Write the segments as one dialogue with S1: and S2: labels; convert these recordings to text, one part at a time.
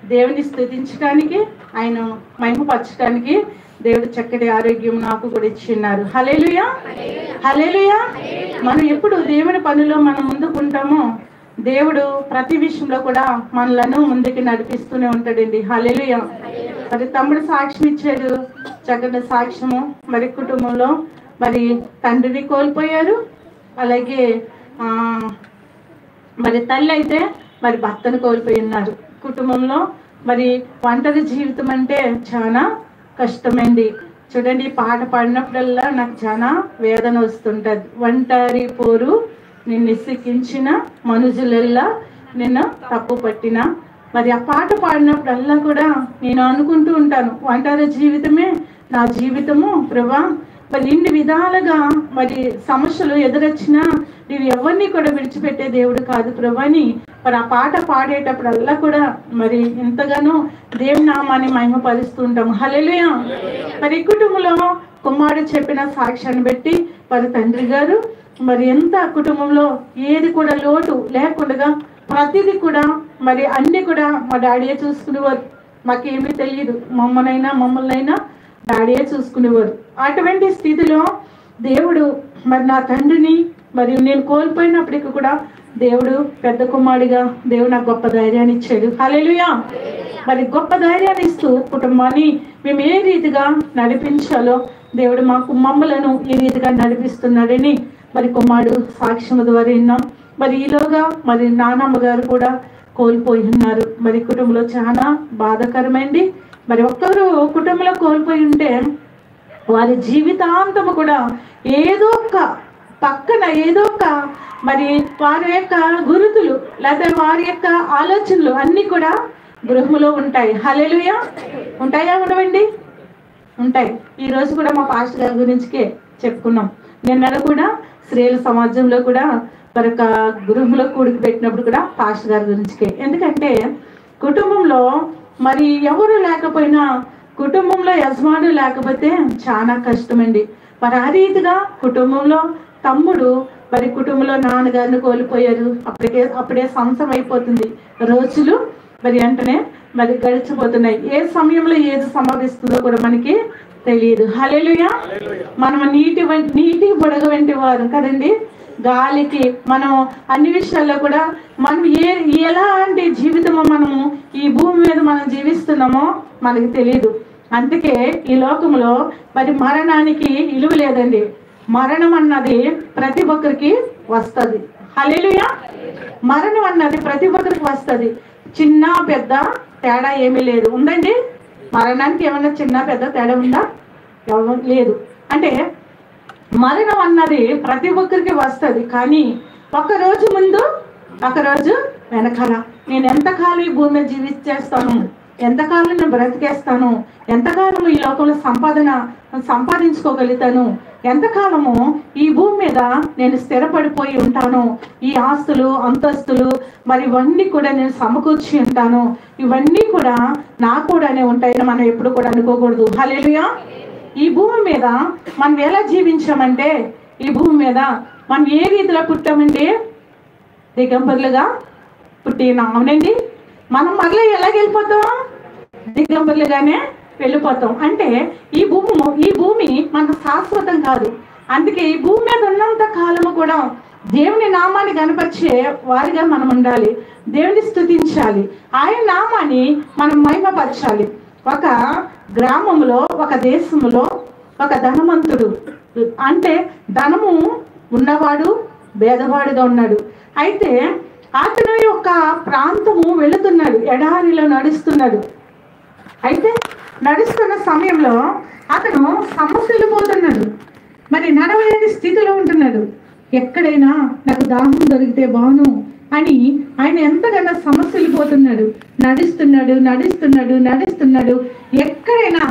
S1: దేవుని స్తుతించడానికి, ఆయన మహిమపరచడానికి దేవుడు చక్కటి ఆరోగ్యం నాకు కూడా ఇచ్చిన్నారు. హల్లెలూయా, హల్లెలూయా. మనం ఎప్పుడు దేవుని పనిలో మనం ముందుకుంటామో దేవుడు ప్రతి విషయంలో కూడా మనలను ముందుకు నడిపిస్తూనే ఉంటాడండి. హల్లెలూయా. మరి తమ్ముడు సాక్ష్యం ఇచ్చాడు, చక్కటి సాక్ష్యము. మరి కుటుంబంలో మరి తండ్రిని కోల్పోయారు, అలాగే మరి తల్లి అయితే మరి భర్తను కోల్పోయి ఉన్నారు. కుటుంబంలో మరి ఒంటరి జీవితం అంటే చాలా కష్టమండి. చూడండి, పాట పాడినప్పుడల్లా నాకు చాలా వేదన వస్తుంటుంది. ఒంటరి పోరు నిన్ను ఇసికించిన మనుషులల్లా నిన్ను తప్పు పట్టిన. మరి ఆ పాట పాడినప్పుడల్లా కూడా నేను అనుకుంటూ ఉంటాను, ఒంటరి జీవితమే నా జీవితము ప్రభా. మరి ఇన్ని విధాలుగా మరి సమస్యలు ఎదురొచ్చినా నేను ఎవరిని కూడా విడిచిపెట్టే దేవుడు కాదు ప్రభా అని మరి ఆ పాట పాడేటప్పుడల్లా కూడా మరి ఎంతగానో దేవుని నామాన్ని మహిమపరుస్తూ ఉంటాము. హల్లెలూయా. మరి కుటుంబంలో కుమారుడు చెప్పిన సాక్ష్యాన్ని బట్టి మరి తండ్రి గారు మరి ఎంత కుటుంబంలో ఏది కూడా లోటు లేకుండా ప్రతిదీ కూడా మరి అన్ని కూడా మా డాడీయే చూసుకునేవారు. మాకేమీ తెలియదు, మమ్మల్నైనా డాడీయే చూసుకునేవారు. అటువంటి స్థితిలో దేవుడు మరి నా తండ్రిని మరి నేను కోల్పోయినప్పటికీ కూడా దేవుడు పెద్ద కుమారుడిగా దేవుడు నాకు గొప్ప ధైర్యాన్ని ఇచ్చాడు. హల్లెలూయా. మరి గొప్ప ధైర్యాన్ని ఇస్తూ కుటుంబాన్ని మేము ఏ రీతిగా నడిపించాలో దేవుడు మమ్మలను ఈ రీతిగా నడిపిస్తున్నాడని మరి కుమారుడు సాక్ష్యం ద్వారా విన్నాం. మరి ఈలోగా మరి నానమ్మ గారు కూడా కోల్పోయి ఉన్నారు. మరి కుటుంబంలో చాలా బాధాకరమైంది. మరి ఒక్కరు కుటుంబంలో కోల్పోయి ఉంటే వారి జీవితాంతము కూడా ఏదో ఒక పక్కన ఏదో ఒక మరి వారి యొక్క గురుతులు లేదా వారి యొక్క ఆలోచనలు అన్నీ కూడా గృహంలో ఉంటాయి. హల్లెలూయా. ఉంటాయా? ఉండవండి, ఉంటాయి. ఈరోజు కూడా మా పాస్టర్ గారి గురించికే చెప్పుకున్నాం. నిన్న కూడా స్త్రీల సమాజంలో కూడా మరొక గృహంలో కూడికి పెట్టినప్పుడు కూడా పాస్టర్ గారి గురించికే. ఎందుకంటే కుటుంబంలో మరి ఎవరు లేకపోయినా, కుటుంబంలో యజమానులు లేకపోతే చాలా కష్టమండి. మరి ఆ రీతిగా కుటుంబంలో తమ్ముడు మరి కుటుంబంలో నాన్నగారిని కోల్పోయారు. అప్పుడే సంవత్సరం అయిపోతుంది. రోజులు మరి వెంటనే మరి గడిచిపోతున్నాయి. ఏ సమయంలో ఏది సంభవిస్తుందో కూడా మనకి తెలియదు. హల్లెలూయా. మనం నీటి బుడగ వంటి వారు కదండి. గాలికి మనం అన్ని విషయాల్లో కూడా మనం ఎలాంటి జీవితమో మనము ఈ భూమి మీద మనం జీవిస్తున్నామో మనకి తెలియదు. అందుకే ఈ లోకంలో మరి మరణానికి విలువ లేదండి. మరణం అన్నది ప్రతి ఒక్కరికి వస్తుంది. హల్లెలూయా. మరణం అన్నది ప్రతి ఒక్కరికి వస్తుంది. చిన్న పెద్ద తేడా ఏమీ లేదు. ఉందండి? మరణానికి ఏమన్నా చిన్న పెద్ద తేడా ఉందా? లేదు. అంటే మరణం అన్నది ప్రతి ఒక్కరికి వస్తుంది. కానీ ఒకరోజు ముందు ఒకరోజు వెనకాల. నేను ఎంతకాలం ఈ భూమి మీద జీవించేస్తాను, ఎంతకాలం నేను బ్రతికేస్తాను, ఎంతకాలము ఈ లోకంలో సంపాదించుకోగలుగుతాను, ఎంతకాలము ఈ భూమి మీద నేను స్థిరపడిపోయి ఉంటాను, ఈ ఆస్తులు అంతస్తులు మరి ఇవన్నీ కూడా నేను సమకూర్చి ఉంటాను, ఇవన్నీ కూడా నాకు కూడానే ఉంటాయని మనం ఎప్పుడు కూడా అనుకోకూడదు. హల్లెలూయా. ఈ భూమి మీద మనం ఎలా జీవించామంటే, ఈ భూమి మీద మనం ఏ రీతిలో పుట్టామంటే దిగంబరులుగా పుట్టిన. అవునండి. మనం మరలా ఎలాగ వెళ్ళిపోతాం? దిగంబరులుగానే వెళ్ళిపోతాం. అంటే ఈ భూమి మనకు శాశ్వతం కాదు. అందుకే ఈ భూమి మీద ఉన్నంత కాలము కూడా దేవుని నామాన్ని కనపరిచే వారిగా మనం ఉండాలి. దేవుని స్తుతించాలి, ఆయన నామాన్ని మనం మహిమపరచాలి. ఒక గ్రామంలో, ఒక దేశంలో ఒక ధనవంతుడు, అంటే ధనము ఉన్నవాడు పేదవాడుగా ఉన్నాడు. అయితే అతను యొక్క ప్రాంతము వెళుతున్నాడు, ఎడారిలో నడుస్తున్నాడు. అయితే నడుస్తున్న సమయంలో అతను సమస్యలు పోతున్నాడు. మరి నడవలేని స్థితిలో ఉంటున్నాడు. ఎక్కడైనా నాకు దాహం దొరికితే బాను అని ఆయన ఎంతగానో సమస్యలు పోతున్నాడు. నడుస్తున్నాడు. ఎక్కడైనా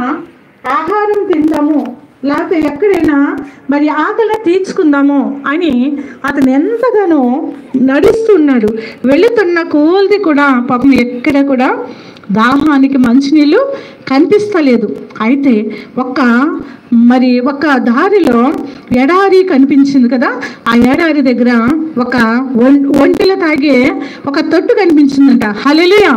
S1: ఆహారం తిందాము, లేకపోతే ఎక్కడైనా మరి ఆకలి తీర్చుకుందాము అని అతను ఎంతగానో నడుస్తున్నాడు. వెళుతున్న కోల్ది కూడా పాపం ఎక్కడ కూడా దాహానికి మంచినీళ్ళు కనిపిస్తలేదు. అయితే ఒక దారిలో ఎడారి కనిపించింది కదా. ఆ ఎడారి దగ్గర ఒక ఒంటిలో తాగే ఒక తొట్టు కనిపించిందంట. హల్లెలూయా.